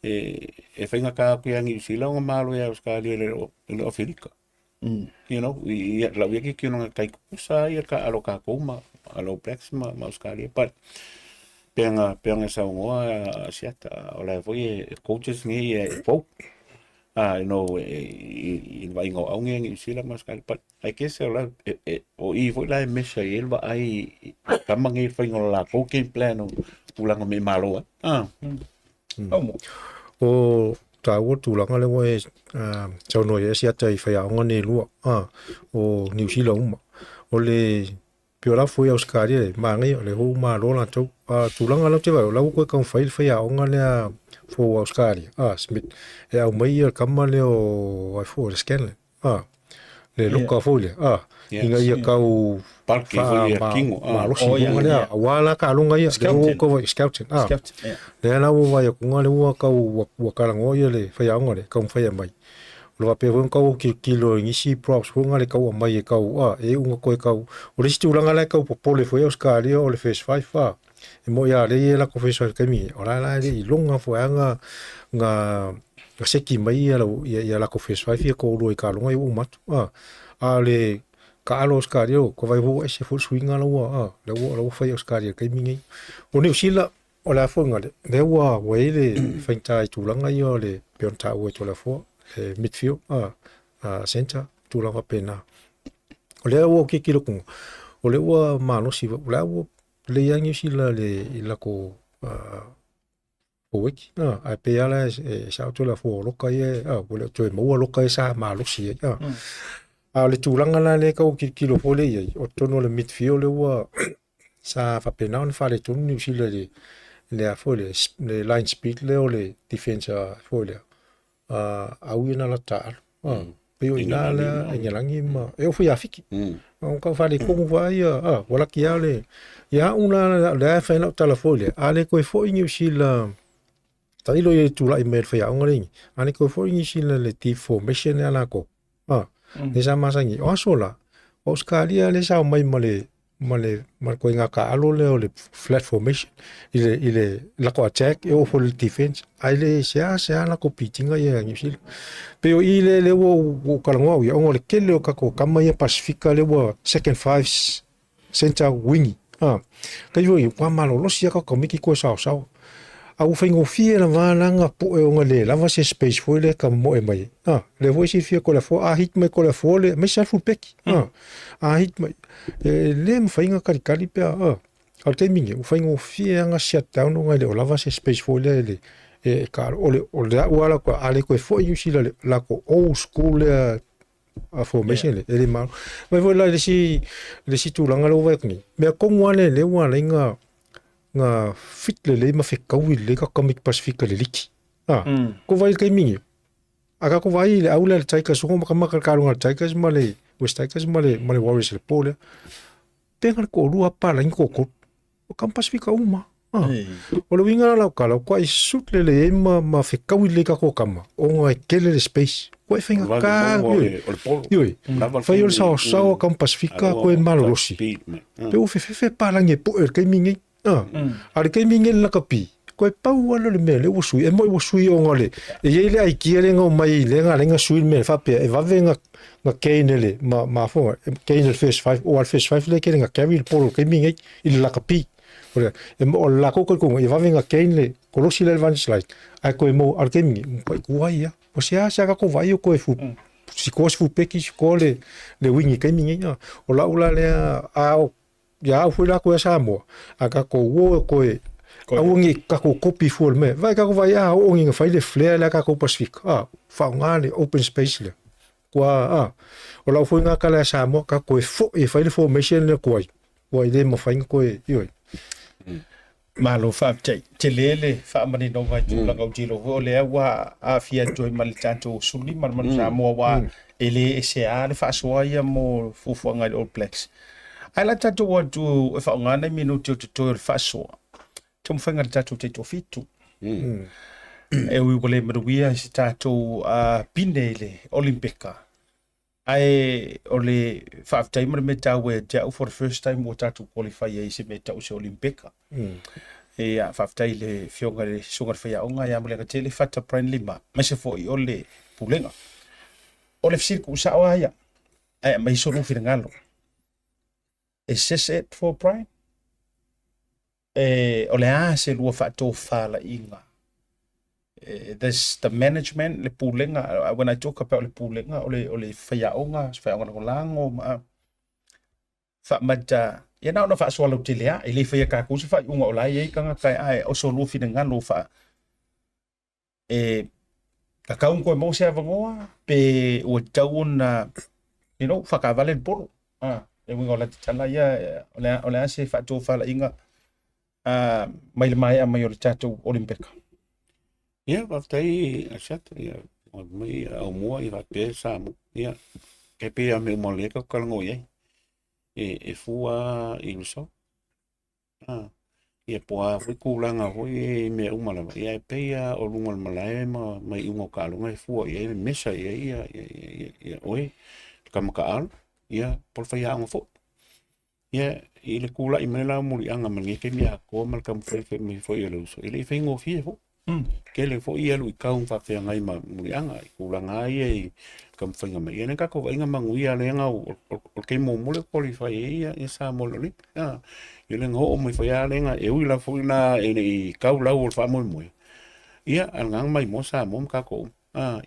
e fa nga ka yang i sila nga malo ya Australia le Afrika you know la vi que no kai kusa ia ka alo ka kuma alo próxima ma Australia but penga sa ngo siata ola foi coaches ni fo you know in vai ngo au ngi sila mas kal pat ai que se la o i foi la mesa el va ai kamangi foi ngo la coaching plan pulang me malo o ta wo tu langa le wo chau no ye sia tai fa ya ngone lu o New Zealand o le piola foi Australia ma ngai le ho ma lo la tu tu langa lo te va la ko kan fa fa ya ngone fo Australia Smith e au mai kama le o ai fo scan le luka fo le inga ia kau parque foi kingo ma lo si ngale wala ka lunga ia ko scouting le la wo vai ko ngale wo kau wa kala ngo ia le fa ya ngale kan fa ya mai lo pe von kau kilo ngisi props ko ngale kau mai kau e unga ko kau o le sti ulanga le kau popole foi Australia o le face 5 e mo ia le la ko face 5 kemi ora la i longa fo nga seki mai ia la ko face 5 ko lo ka longa i umat ale ka alo Australia ko vai ho ese full swing ala wa le wo fa Australia kai mingi o New Zealand o la fo ngale le wa wele fainta tu langa yo le pionta o to la fo midfield center tu langa pena o le wo ke kilo ku o le wa mano si o la wo le yang New Zealand le la ko o wiki a pe ala sa to la fo lo kai o le to mo lo kai sa ma lo si le tulanga la le ka o kilo fole ia o tono le midfield le wa sa fa pena on fa le tonu New Zealand le a fole le line speed le o le defense fole a wina la ta Peo ina le ngelangi ma e o fia fiki o ka fa le ko vai wala ki ale ya una le fa na telefone ale ko fo ingi sila tai lo ye tu la email fa ya ngori ani ko fo ingi sila le ti formation ala ko le sa masangi o sola o skalia le sa mai male ko inga ka alo le o le flat formation ile la ko attack e o for defense ale sia la ko pitinga ye ngi sila pero ile le wo kalango ya ngole kele o ka ko kama ya pacifica le wo second fives center wing ka yo kwa malo lo sia ka komiki ko sa au fengo fie na vananga po e onga le lava se space fo le ka mo e mai le vo si fie ko la fo hit me ko la fo le me sa fu peki hit mai le mo fainga kali pe al timing o fengo fie nga shut down onga le lava se space fo le e ka ole wala ko ale ko fo you si la ko old school a formation le mal mai vo la le si tu langa lo va ni me ko ngwane le wa nga fit le ma fe kawi le ka comic pacific le liki ko vai kai mingi aka ko vai le aula le taika so ma ka lunga taika male west taika male warriors le pole tenga ko lua pala ko o kam pacific uma o lo winga la kala ko ai sut le ma fe kawi le ka ko kama o nga kele le space ko e finga ka yoi fa yo sa kam pacific ko en malo rosi pe o fe pala nge po kai mingi ale kai mingel la kapi ko e pau ala le mele o sui e mo o sui o ngale e ele ai ki ele ngo mai le nga sui me fa pe e va venga nga keinele ma fo keinele fish 5 o al fish 5 le ke nga carry polo kai mingel il la kapi e mo la ko e va venga keinele ko lo si le van slide ai ko e mo al kai mingel ko kuai ya o sia ka ko vai ko e fu si ko fu peki ko le wingi kai mingel o la ula le ya fui la ko sa mo aka ko wo ko e aungi ka ko copy full me vai ka ko vai o ngi fa le flare la ka ko pacific fa ngale open space le kwa o la fui nga ka la sa mo ka ko fo e fa le formation le ko ai le mo fa ko e yo malo fa te lele fa mani no vai tu la ko jilo vo le wa a fia joy mal tanto suli man sa mo wa ele se a le fa so ya mo fu nga all blacks ai la tatu wa tu fa ngana minuto to fa so tum fanga tatu te to fitu e wi wole mruia si tatu pinele olimpika ai ole fa timer meta we ja for the first time what tatu qualify e se meta o se olimpika e fa le fionga le sunga fa ya onga ya mole ka tele fata prime lima ma se fo i ole pulenga ole cirku sa wa ya ai mai so no ngalo. Is this it for Brian? Ole se lua whātou whala inga. There's the management, le pūlenga, when I talk about le pūlenga, ole whaiaonga ko lango, whamata, ia nao na whaaswalau te lea, le whaia kākusi whaiunga o lai kanga kai ai, o so lua whina ngalo wha. Ka kaun koe mō se avangoa, pe ua tau na, whakawale poro. E winga la tala ia ole se whātou whala inga mai le mai a mai o le tātou olimpika. Ia, waftai a sata, ia, mai au mua i whape sa mo, ia, kei pe a me umaleka kalango iai, e fua i luso. Ia poa fui kūlanga hoi me umalawa, ia e peia o lunga malae mai ungo kālunga e fua iai, mesa iai, ia, oe, kamaka alu. Ia por fa ya ngofo ia ile kula i mela muri anga mangi ke mia ko mal kam fe mi fo ia lo so ile fe ngo fi fo ke le fo ia lu i kaung fa fe ngai ma muri anga i kula ngai e kam fa ngama ia ka ko inga mangu ia le nga o ke mo mole qualify ia e sa mo lo ni ile ngo o mo fa ya le nga e ui la fo na e kau la o fa mo mo ia al ngang mai mo sa mo ka ko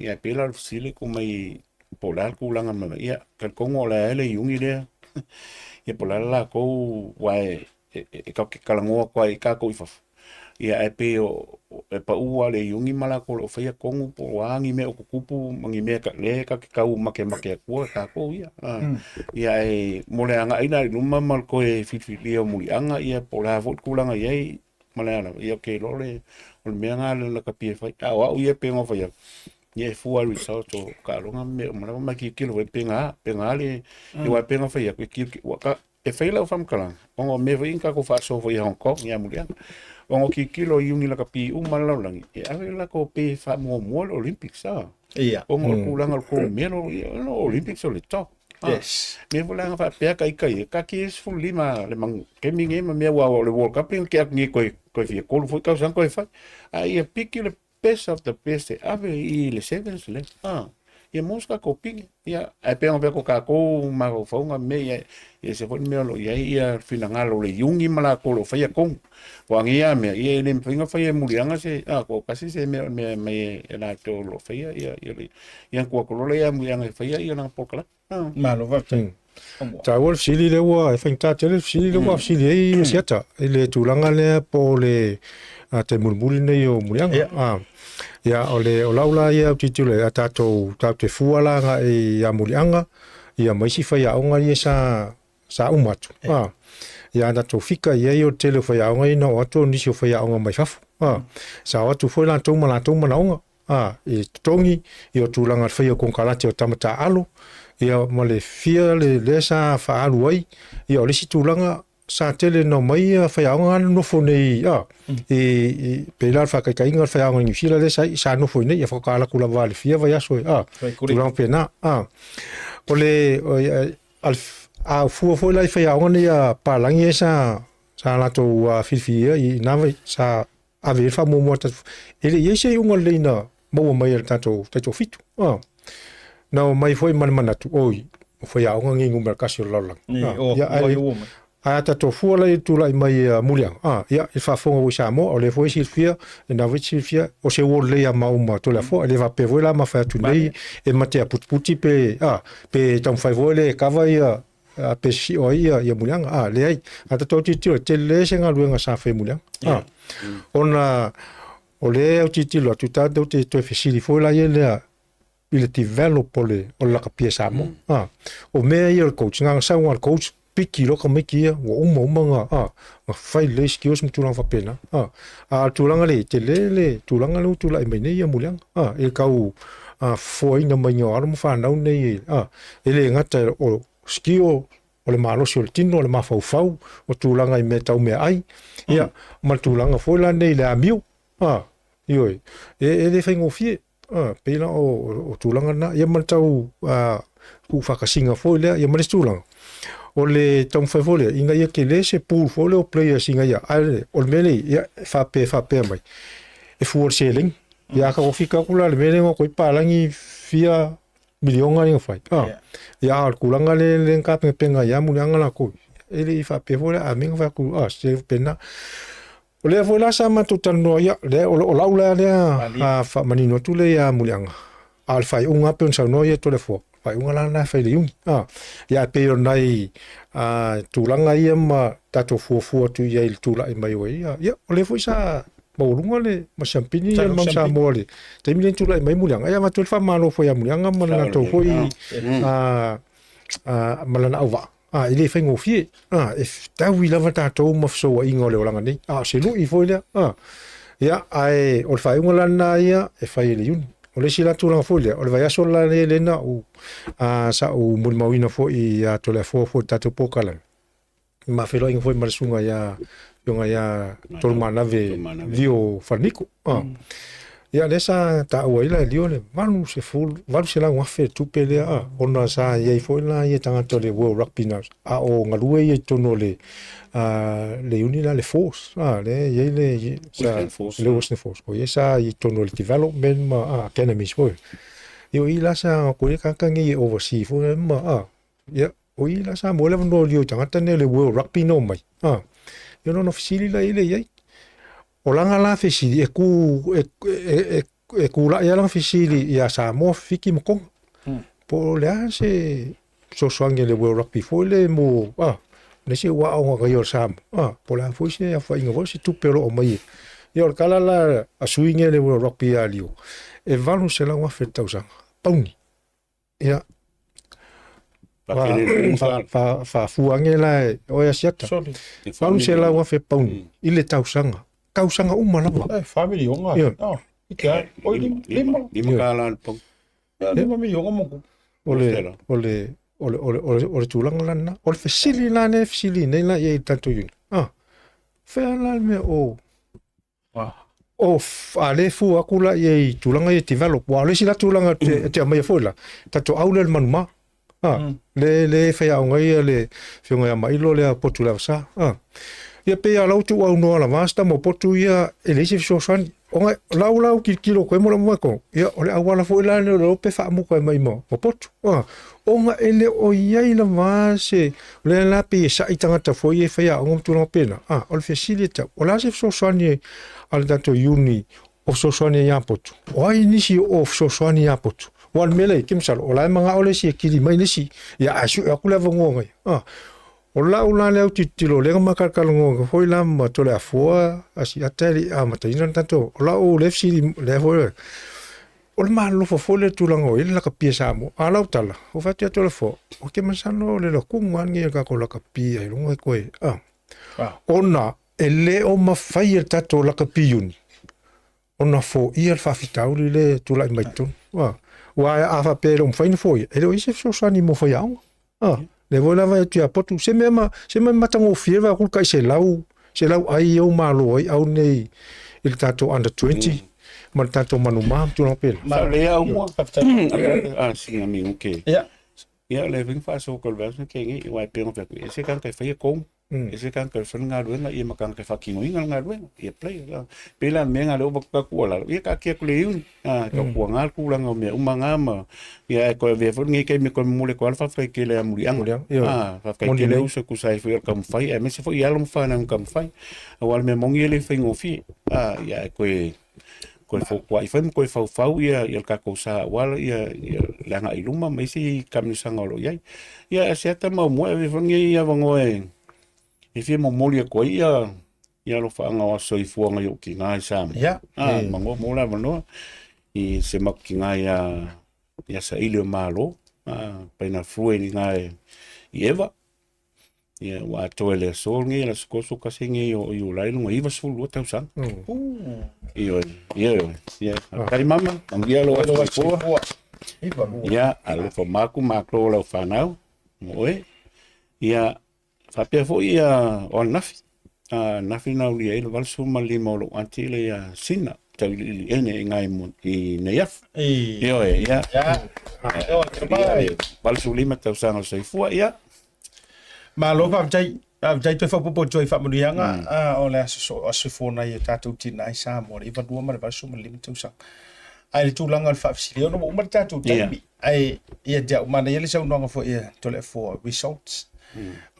ia pela sile ko mai polar kulanga ma ia ka kongo la ele yungi le ia polar la ko wai e ka kalango ko ai ka ko ifa ia e pe o e pa ua le yungi mala ko o fia kongo po wangi me o kupu mangi me ka le ka u make ko ka ko ia ia e mole anga ina luma mal ko e fitfili o muri anga ia polar fot kulanga ia mala ia ke lole o me anga le ka pie fa ia pe ngo fa ia Ye fu alu sa to ka longa me ma ki kilo e penga le e wa penga fa ya ki ka e fa la fam kala ongo me vin ka ko fa so fo Hong Kong ya mulia ongo ki kilo yungi la ka pi umala langi e ave la ko pe fa mo Olympics sa Ia. ongo ku langa ko me no Olympics o le to Yes. me volanga fa pe ka ki is fu lima le mang ke minge me wa le World Cup ke ngi ko fi ko fu ka san ko fa ai e piki le best of the best ave i le sevens le ia mosca coping ia e pe ko ka ko ma ko fonga me ia se fon me lo ia fina ngalo le yungi mala ko lo fa ia kon wangia me ia le finga fa ia mulianga se ko kasi se me na to lo fa ia ko le ia mulianga fa ia na pokala Malo va. Ta wol sili le wa e fenta tele sili le wa sili e siata ele tulanga le po le te mulmuli nei o mulianga ya ole olaula ia titule atato te fuala nga e ya mulianga ia mai si fa ya onga ia sa umatu ya na to fika ia yo tele fa ya onga ina wato ni si fa ya onga mai fafu sa watu foi la to mala onga e tongi ia tulanga fa ia kon kala te tamata alo ia male fia le sa fa alu ai ia ole si tulanga sa tele no mai fa ya onga no fo nei e pelar fa kai inga fa ya onga ni sila le sa no fo nei ia fa kala kula vale fia va ya so tulanga pena ole al fu la fa ya onga ni pa langi sa la to fifia i na sa ave fa mo mo ele ye se unga le na mo mai tato fitu na mai foi manatu oi foi a onga ngi ngumar kasio lalang Ya ai o. a tato fuala i tula i mai muliang ia i fa fonga o sa mo o le foi silfia e na silfia o se wo le ma uma to la fo le va pe vola ma fa tu nei e matea putputi pe tam fai vole kava ia pe si o ia muliang le ai a tato titilo te le senga luenga sa fe muliang ona o le o titilo tu ta do te to fesili fo la ia le il develop o la kapia sa mo o me ia coach nga sa wa coach piki lo ka meki o uma fai le skills mo tulanga fa pena tulanga le te le tulanga le tula i mai ia muliang e kau foi na mai ngor mo fa nau nei ele ngata o skill o le malo sol tino le mafau o tulanga i me tau me ai ia ma tulanga foi la nei le amiu ioi ele fai ngofie pela o tulanga na ia ma tau ku whakasinga foi lea ia ma le tulanga o le tau fai foi lea inga ia ke le se pool foi le o player singa ia ale o le mele ia fa pe mai e fuor selling ia ka ofika kula le mele ngo koi palangi fia milionga inga fai ia al kulanga le ka penga ia mulianga la ko ele fa pe foi a minga fa ku se pena o le foi la sa matu tano ia le o laula le fa manino tu le ia mulianga al fai unga pe sa no ia to le fo fai unga la na fai le un ia pe o nai tulanga ia ma tato fu tu ia il tula i mai ia o le foi sa Maulunga le masampini ia mam sa mole te mi tula i mai mulianga ia ma tu fa malo foi a mulianga ma na to foi malana ova ele fai ngofie e tau i lava tatou mafsoa inga o le olanga nei se lui foi lea ia ai o le fai unga lana ia e fai ele uni o le sila tulanga foi lea o le vai aso la le na sa u muli mawina foi ia to le fo tatou pokala ma felo inga foi marasunga ia yonga ia tolmana ve vio farnico ia lesa ta ua ila lio le valu se la wafe tupele ona sa ia foi la ia tanga to le World Rugby na o ngalue ia tono le uni la le force le ia le le Western Force o ia sa ia tono le development ma academies foi io ila sa ko le kangi oversee foi ma ia o ila sa mo le no lio tanga tane le World Rugby no mai io non officiali la ile ia o langa la fesili e ku la ia langa fesili ia sa mo fiki mo kong po le se so soange le World Rugby foi le mo le se wa o ga yo sam po la foi se fa inga vo se tu pero o mai io kala la a suinge le World Rugby alio e valu se la wa feta usa pauni ia fa fuange la o ia siata valu se la wa fe pauni ile tausanga kausanga uma lava family onga Ika, oi lima. Lima kalan pong. Lima milionga mo. Ole tulanga lana. Ole fasili lana fasili nei la ye tanto yun. Fair la me o. O ale fu akula ye tulanga ye develop. Wa le sila tulanga te mai fola. Tanto aule manuma. Le faya ngai le fionga ya mai lo le potula sa. Ia pe ala tu au no la vasta mo potu ia elise so san. Onga lau kilo ko mo mo ko. Ia ole awala fo la no pe fa mo ko mai mo. Mo potu. Onga ele o ia la vase. Le la pe sa itanga ta fo ye faya ngom tu no pena. Ole facilita. Ola se so san ye al dato uni of so san ya potu. O inisi of so san ya potu. Wan mele kimsal ola manga ole si kili mai nisi. Ya asu akula vongo. Ola le titilo le makalkalongo foi la matole afua asi ateli mataina tanto ola o lefsi le foi ol malo fo le tulango il la capia mo ala utala o fatti atole fo o che masano le kunga ngi ka ko la capia i lungo ko ona ele o mafai el tato la capiuni ona fo il fa fitauli le tula maitun wa afa pero un fain foi ele o ise so sani mo foi le vola vai tu apotu se me matango fieva ku kai se lau ai o malo ai au nei il tato under 20 man tato manuma tu no pel ma le au mo sim amigo que ya le vem fa so conversa que ngi vai pe no ese kan kai fa com ese kan kai fa nga ruenga i makan kai fa kingo nga ruenga e play pela menga lo ba ku la ia ka ke ku le un ka ku nga ku la ngome umanga ma ia ko ve fo ngi kai me ko mo le ko alfa fa ke le amuri ang fa ke le usa ku sai fa kam fa e me se fo ia lo fa na kam fa wal me mongi le fa ngofi ia ko fo kwa i fem ko fa ia ka ko sa wal ia la nga iluma me si kam ni sanga lo ia se ta mo ve fo ngi ia vango e fie mo moli ko ia lo fa nga so i fuanga yo ki ngai sam mango mola no i se makki ngai ya sa ile malo pa na flue ni ngai eva ia wa toele sol ngi la sko so ka singi yo lai no i va sul lo tau sang ia kari mama ngia lo fo ia alo fo maku maklo lo fa nau moe ia Fapia fo ia o nafi na uli ele wal suma lima lo antile ya sina tau li ene ngai mo I neaf ia wal su lima tau sanga sei fua ia ma lo pa jai te fa popo joy fa murianga o le aso fo na ia tatu tina I sa mo I va dua ma wal suma lima tau sang ai tu langa fa fsili no mo tatu tami ai ia ja ma na ele sa no fo ia tole fo results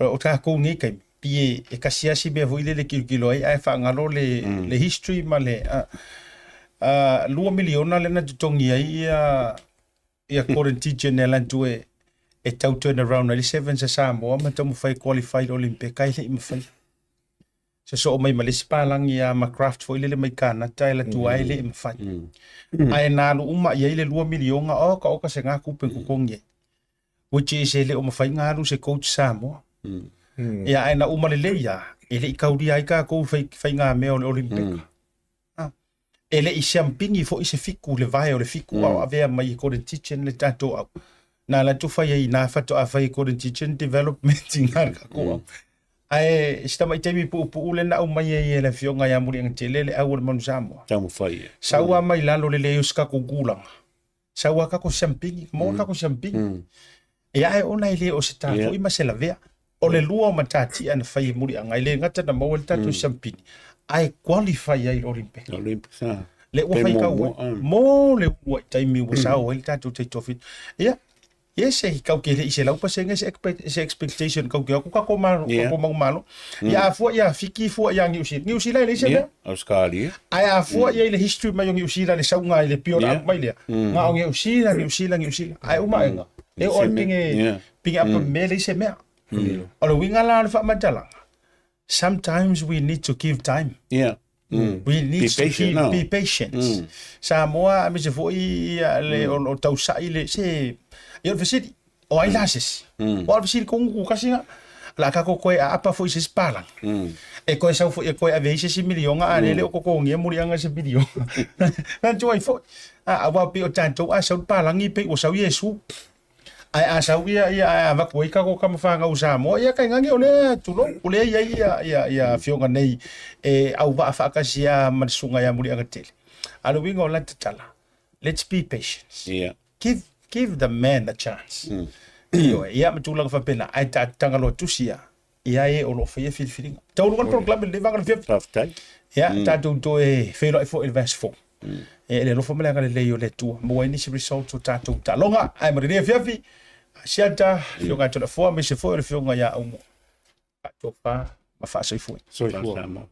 o ta ko ni kai pie e kasia si be voile le kilo ai fa ngalo le history ma le lua miliona le na tongi ai ia current teacher nelan tu e tau turn around 97 sa mo ma tamu fai qualified olympic kai le fai so mai malisi palang ia ma craft fo ile mai kana tai la tu ai le fai ai na lu uma ia le lua miliona o ka senga ku pe ku kongi which is ele o mafai ngaru se coach Samo ia ai na umalele ia ele ikauri ai ka ko fai nga me o olympic ele I champingi fo I se fiku le vai o le fiku ave mai ko de teaching le tato na la tu fai na fato a fai ko de teaching development ngar ka ko ai sta mai temi pu le na o mai e le fionga ya muri ngtele le au mon Samo tamu fai sawa mai lalo le uska ko gulang sawa ka ko champingi mo ka ko champingi ia e ona ile o se tato I masela vea o le lua matati ana fai muri anga ile ngata na mo le tato champini ai qualify ai olympic le o fai ka mo le o taimi o sa o le tato te tofit ia yes e ka ke le se lau pa se expectation ka ko malo ia fo ia fiki fo ia New Zealand le se Australia ai a fo ia le history mai New Zealand le saunga le piola mai le nga o New Zealand ai uma nga e o pinge apa mele se mea o le winga la fa matala sometimes we need to give time we need to be patient Samoa me se foi le o tau sai le se eu fasiti o ai lases o al fasiti ko ku kasinga la ka ko koe a apa fo isi spalang e koe sau fo e koe a veise si milionga a le ko ko ngia muri anga se video na joy fo a wa pe o tanto a sau palangi pe o sau yesu ai a sau ia a va koe ka ko kama fanga usa mo ia kai ngangi ole tulo ole ia fionga nei e au va fa ka sia mansunga ya muri anga tele alo wingo la tala let's be patient give the man the chance Iyo, ia matulang fa pena ai ta tangalo tusia ia e o lo fa filfilinga tau ngal program le vanga fia Taftai. ia ta tu to e felo e fo il verse 4 e le lo fa mala le yo le tu mo ini si result to ta tu ta longa ai mo re fia fi siata fio ga to le fo me se fo le fio nga ya o mo to fa ma fa so fo So Sama.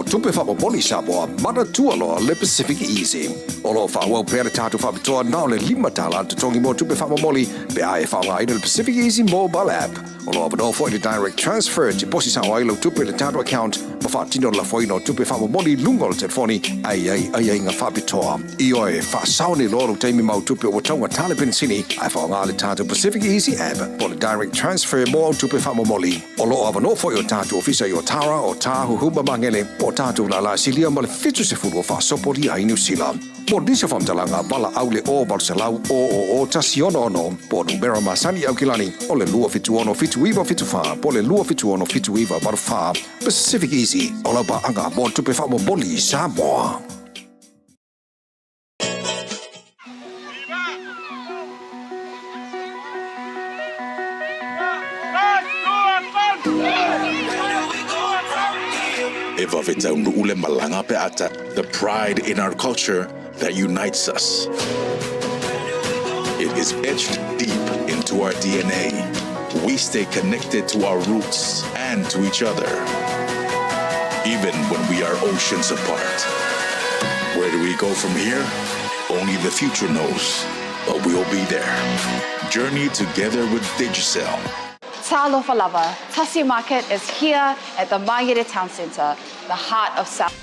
Tupe wha mapoli Samoa, mana tualoa le Pacific Easy. Olo wha wau pere tātu wha pitoa nao le 5 tala te tongi mo tupe wha mamoli pe ae wha ngā ina le Pacific Easy mobile app. Olo abano fo i le direct transfer te posi sa wailo tupe le tātu account ma wha tino la fo ino tupe wha mamoli lungo le telefoni ai ngā wha pitoa. I oe wha saone loro teimi mau tupe o taunga tale pensini ai wha ngā le tātu Pacific Easy app po le direct transfer mo tupe wha mamoli. Olo abano fo i o tātu ofisa i o Tara o Tahu Humba Mangele po tātou la silia ma le fitu se furu o whaasopori a New Zealand. Mo disa whamtalanga bala aule o Barcelau o Tasiono ono po numera masani au kilani o le lua fitu ono fitu iwa fitu wha po le lua fitu ono fitu iwa maru wha Pacific Easy o la ba anga mo tupe wha mo boli Samoa. The pride in our culture that unites us. It is etched deep into our DNA. We stay connected to our roots and to each other, even when we are oceans apart. Where do we go from here? Only the future knows, but we'll be there. Journey together with Digicel. Talofa lava, Tasi Market is here at the Mangere Town Centre, the heart of South.